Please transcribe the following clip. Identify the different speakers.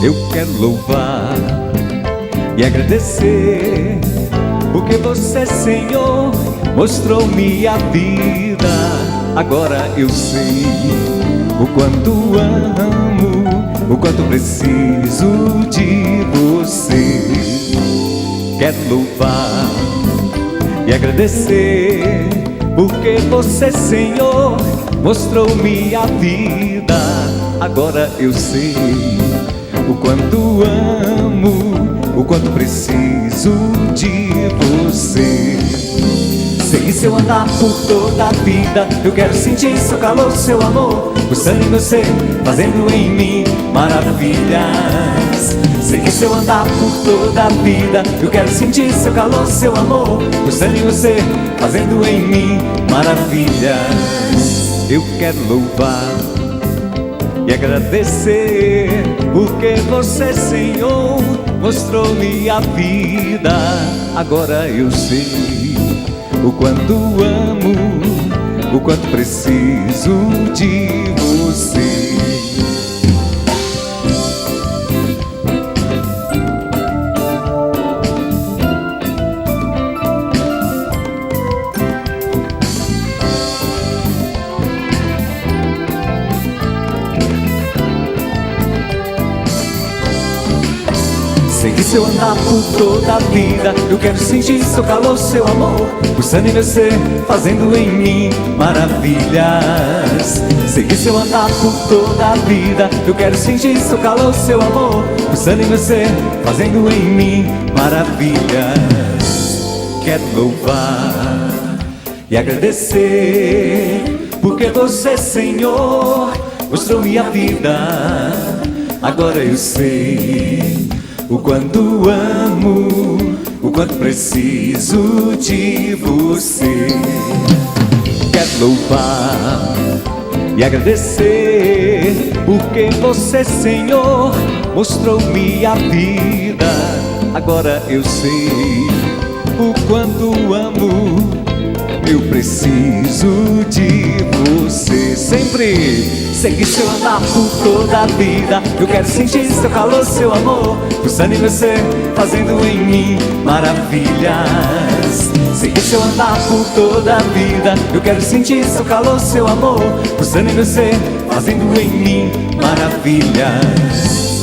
Speaker 1: Eu quero louvar e agradecer, porque você, Senhor, mostrou-me a vida. Agora eu sei o quanto amo, o quanto preciso de você. Quero louvar e agradecer, porque você, Senhor, mostrou-me a vida. Agora eu sei o quanto amo, o quanto preciso de você. Sei que se eu andar por toda a vida, eu quero sentir seu calor, seu amor, pulsando em meu ser, fazendo em mim maravilhas. Sei que se eu andar por toda a vida, eu quero sentir seu calor, seu amor, pulsando em você, fazendo em mim maravilhas. Eu quero louvar e agradecer, porque você, Senhor, mostrou-me a vida. Agora eu sei o quanto amo, o quanto preciso de você. Sei que se eu andar por toda a vida, eu quero sentir seu calor, seu amor, pulsando em meu ser, fazendo em mim maravilhas. Sei que se eu andar por toda a vida, eu quero sentir seu calor, seu amor, pulsando em meu ser, fazendo em mim maravilhas. Quero louvar e agradecer, porque você, Senhor, mostrou-me a vida. Agora eu sei o quanto amo, o quanto preciso de você. Quero louvar e agradecer, porque você, Senhor, mostrou-me a vida. Agora eu sei o quanto amo, eu preciso de você. Sempre sei que se eu andar por toda a vida, eu quero sentir seu calor, seu amor, pulsando em meu ser, fazendo em mim maravilhas. Sei que se eu andar por toda a vida, eu quero sentir seu calor, seu amor, pulsando em meu ser, fazendo em mim maravilhas.